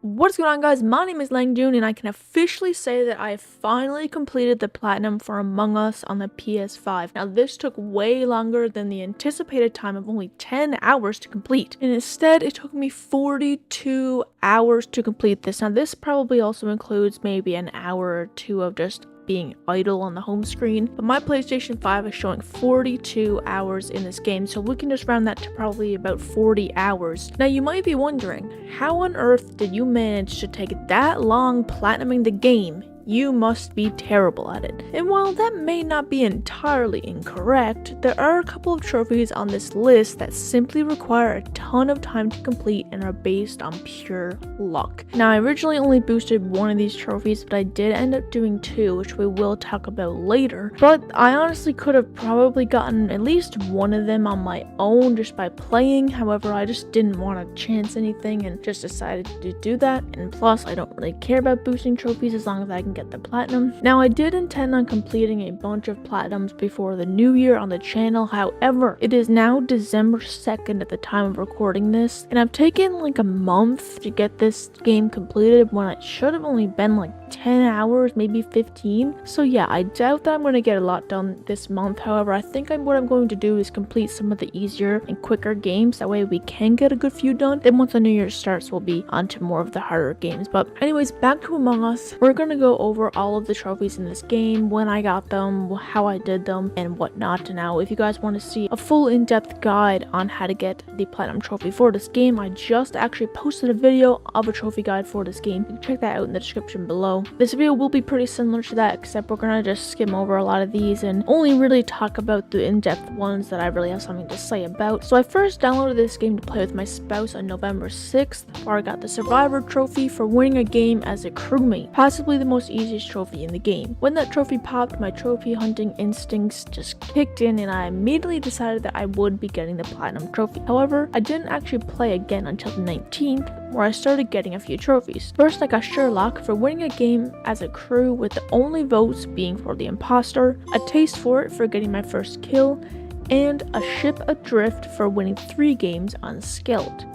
What's going on, guys? My name is Langdoon, and I can officially say that I finally completed the platinum for Among Us on the PS5. Now, this took way longer than the anticipated time of only 10 hours to complete, and instead it took me 42 hours to complete this. Now, this probably also includes maybe an hour or two of just being idle on the home screen, but my PlayStation 5 is showing 42 hours in this game, so we can just round that to probably about 40 hours. Now, you might be wondering, how on earth did you manage to take that long platinuming the game? You must be terrible at it. And while that may not be entirely incorrect, there are a couple of trophies on this list that simply require a ton of time to complete and are based on pure luck. Now, I originally only boosted one of these trophies, but I did end up doing two, which we will talk about later. But I honestly could have probably gotten at least one of them on my own just by playing. However, I just didn't want to chance anything and just decided to do that. And plus, I don't really care about boosting trophies as long as I can get the platinum. Now, I did intend on completing a bunch of platinums before the new year on the channel. However, it is now December 2nd at the time of recording this, and I've taken like a month to get this game completed when it should have only been like 10 hours, maybe 15. So yeah, I doubt that I'm going to get a lot done this month. However, I think what I'm going to do is complete some of the easier and quicker games. That way we can get a good few done. Then once the new year starts, we'll be on to more of the harder games. But anyways, back to Among Us. We're going to go over all of the trophies in this game, when I got them, how I did them, and whatnot. Now, if you guys want to see a full in-depth guide on how to get the platinum trophy for this game, I just actually posted a video of a trophy guide for this game. You can check that out in the description below. This video will be pretty similar to that, except we're gonna just skim over a lot of these and only really talk about the in-depth ones that I really have something to say about. So I first downloaded this game to play with my spouse on November 6th, where I got the Survivor trophy for winning a game as a crewmate, possibly the most easiest trophy in the game. When that trophy popped, my trophy hunting instincts just kicked in, and I immediately decided that I would be getting the platinum trophy. However, I didn't actually play again until the 19th, where I started getting a few trophies. First, I got Sherlock for winning a game as a crew, with the only votes being for the imposter, a taste for it for getting my first kill, and a ship adrift for winning 3 games unskilled.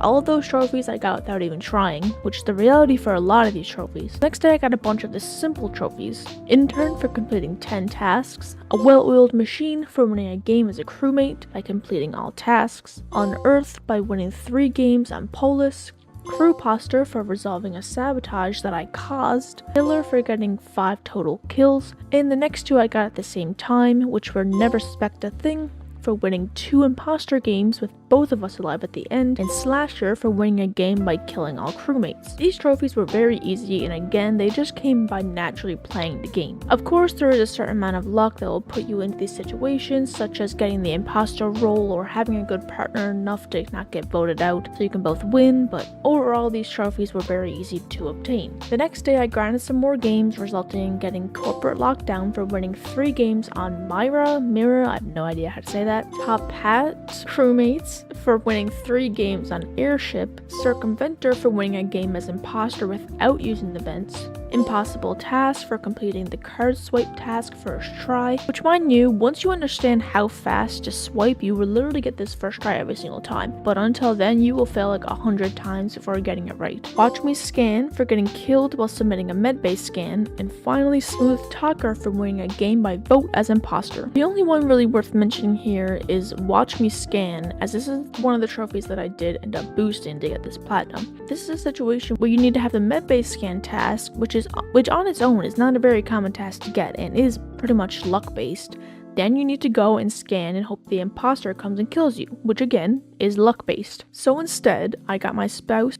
All of those trophies I got without even trying, which is the reality for a lot of these trophies. Next day, I got a bunch of the simple trophies. Intern for completing 10 tasks, a well-oiled machine for winning a game as a crewmate by completing all tasks, Unearthed by winning 3 games on Polis, Crewposter for resolving a sabotage that I caused, Killer for getting 5 total kills, and the next 2 I got at the same time, which were Never Suspect a Thing for winning 2 imposter games with both of us alive at the end, and Slasher for winning a game by killing all crewmates. These trophies were very easy, and again, they just came by naturally playing the game. Of course, there is a certain amount of luck that will put you into these situations, such as getting the imposter role or having a good partner enough to not get voted out so you can both win, but overall, these trophies were very easy to obtain. The next day, I grinded some more games, resulting in getting Corporate Lockdown for winning 3 games on Mirror, I have no idea how to say that, Top Hat, Crewmates for winning 3 games on Airship, Circumventor for winning a game as imposter without using the vents, Impossible Task for completing the card swipe task first try, which, mind you, once you understand how fast to swipe, you will literally get this first try every single time, but until then you will fail like 100 times before getting it right. Watch Me Scan for getting killed while submitting a med-based scan, and finally Smooth Talker for winning a game by vote as imposter. The only one really worth mentioning here is Watch Me Scan, as this is one of the trophies that I did end up boosting to get this platinum. This is a situation where you need to have the med-based scan task, which on its own is not a very common task to get and is pretty much luck based. Then you need to go and scan and hope the imposter comes and kills you, which again is luck based. So instead, I got my spouse,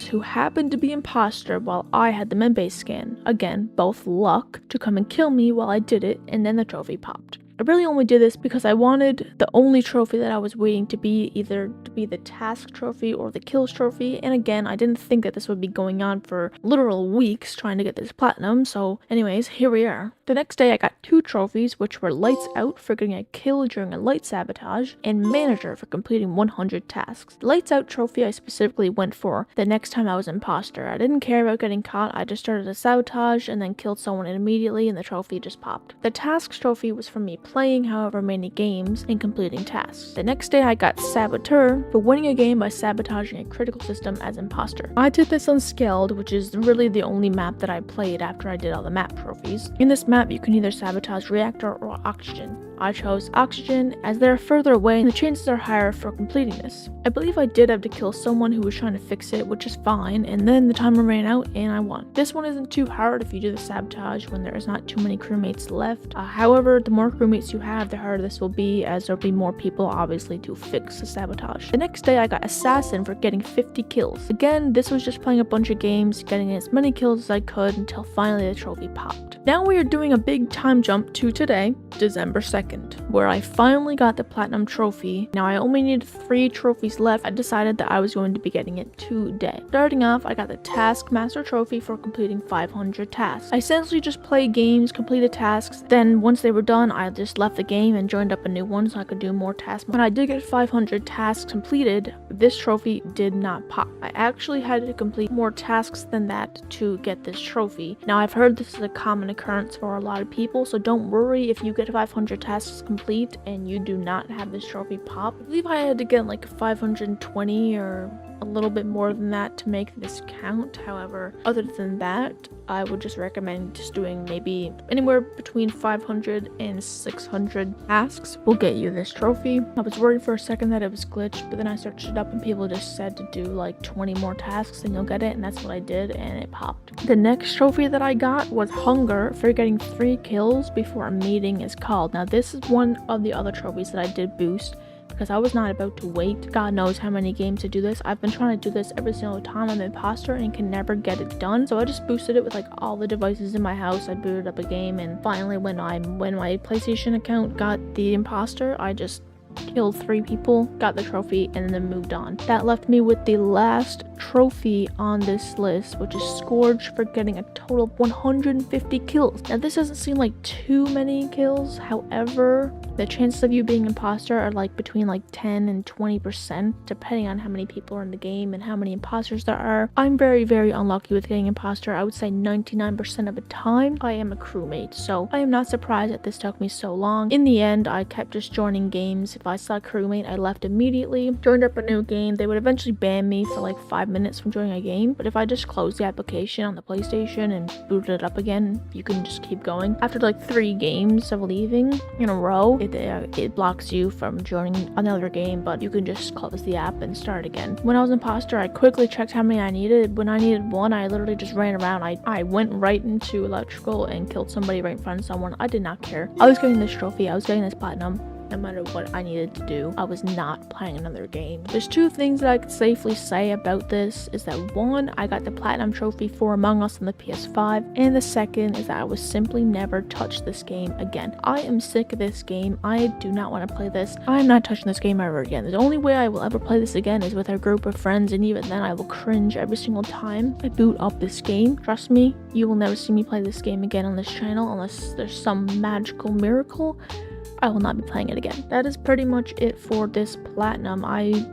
who happened to be imposter while I had the med-based scan, again both luck, to come and kill me while I did it, and then the trophy popped. I really only did this because I wanted the only trophy that I was waiting to be either to be the task trophy or the kills trophy, and again, I didn't think that this would be going on for literal weeks trying to get this platinum, so anyways, here we are. The next day I got 2 trophies, which were Lights Out for getting a kill during a light sabotage, and Manager for completing 100 tasks. The Lights Out trophy I specifically went for the next time I was imposter. I didn't care about getting caught, I just started a sabotage and then killed someone immediately and the trophy just popped. The tasks trophy was for me playing however many games and completing tasks. The next day I got Saboteur for winning a game by sabotaging a critical system as imposter. I did this on Skilled, which is really the only map that I played after I did all the map trophies. In this map you can either sabotage reactor or oxygen. I chose oxygen as they're further away and the chances are higher for completing this. I believe I did have to kill someone who was trying to fix it, which is fine, and then the timer ran out and I won. This one isn't too hard if you do the sabotage when there is not too many crewmates left. However, the more crewmates you have, the harder this will be, as there'll be more people obviously to fix the sabotage. The next day I got Assassin for getting 50 kills. Again, this was just playing a bunch of games, getting as many kills as I could until finally the trophy popped. Now we are doing a big time jump to today, December 2nd, where I finally got the platinum trophy. Now I only needed 3 trophies left. I decided that I was going to be getting it today. Starting off, I got the Taskmaster trophy for completing 500 tasks. I essentially just played games, completed tasks, then once they were done, I just left the game and joined up a new one so I could do more tasks. When I did get 500 tasks completed, this trophy did not pop. I actually had to complete more tasks than that to get this trophy. Now I've heard this is a common occurrence for a lot of people, so don't worry if you get 500 tasks complete and you do not have this trophy pop. I believe I had to get like 520 or a little bit more than that to make this count. However, other than that, I would just recommend just doing maybe anywhere between 500 and 600 tasks will get you this trophy. I was worried for a second that it was glitched, but then I searched it up and people just said to do like 20 more tasks and you'll get it, and that's what I did and it popped. The next trophy that I got was Hunger for getting 3 kills before a meeting is called. Now this is one of the other trophies that I did boost, because I was not about to wait. God knows how many games to do this. I've been trying to do this every single time I'm an imposter and can never get it done. So I just boosted it with like all the devices in my house. I booted up a game, and finally when my PlayStation account got the imposter, I just killed 3 people, got the trophy, and then moved on. That left me with the last trophy on this list, which is Scourge for getting a total of 150 kills. Now this doesn't seem like too many kills, however, the chances of you being imposter are like between like 10 and 20% depending on how many people are in the game and how many imposters there are. I'm very unlucky with getting imposter. I would say 99% of the time I am a crewmate, so I am not surprised that this took me so long. In the end, I kept just joining games. If I saw a crewmate, I left immediately, joined up a new game. They would eventually ban me for like 5 minutes from joining a game, but if I just closed the application on the PlayStation and booted it up again, you can just keep going. After like 3 games of leaving in a row, it blocks you from joining another game, but you can just close the app and start again. When I was imposter, I quickly checked how many I needed. When I needed 1, I literally just ran around. I went right into electrical and killed somebody right in front of someone. I did not care. I was getting this trophy. I was getting this platinum. No matter what I needed to do, I was not playing another game. There's 2 things that I could safely say about this, is that 1, I got the platinum trophy for Among Us on the PS5, and the second is that I was simply never touched this game again. I am sick of this game. I do not want to play this. I am not touching this game ever again. The only way I will ever play this again is with a group of friends, and even then I will cringe every single time I boot up this game. Trust me, you will never see me play this game again on this channel unless there's some magical miracle. I will not be playing it again. That is pretty much it for this platinum.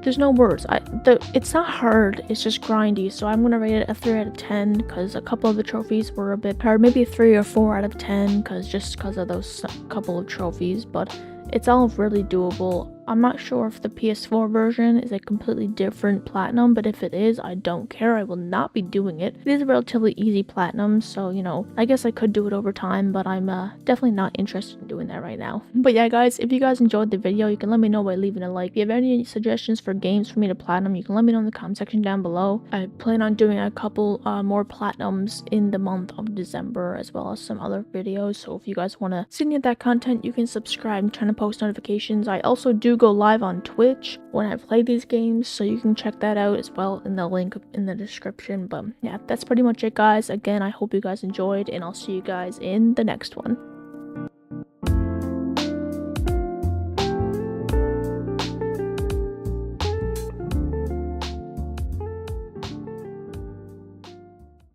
There's no words. It's not hard, it's just grindy, so I'm gonna rate it a 3 out of 10 because a couple of the trophies were a bit hard. Maybe a 3 or 4 out of 10 because of those couple of trophies, but it's all really doable. I'm not sure if the PS4 version is a completely different platinum, but if it is, I don't care. I will not be doing it. It is a relatively easy platinum, so, you know, I guess I could do it over time, but I'm definitely not interested in doing that right now. But yeah, guys, if you guys enjoyed the video, you can let me know by leaving a like. If you have any suggestions for games for me to platinum, you can let me know in the comment section down below. I plan on doing a couple more platinums in the month of December, as well as some other videos, so if you guys want to see any of that content, you can subscribe and turn on post notifications. I also do go live on Twitch when I play these games, so you can check that out as well in the link in the description. But yeah, that's pretty much it, guys. Again, I hope you guys enjoyed, and I'll see you guys in the next one.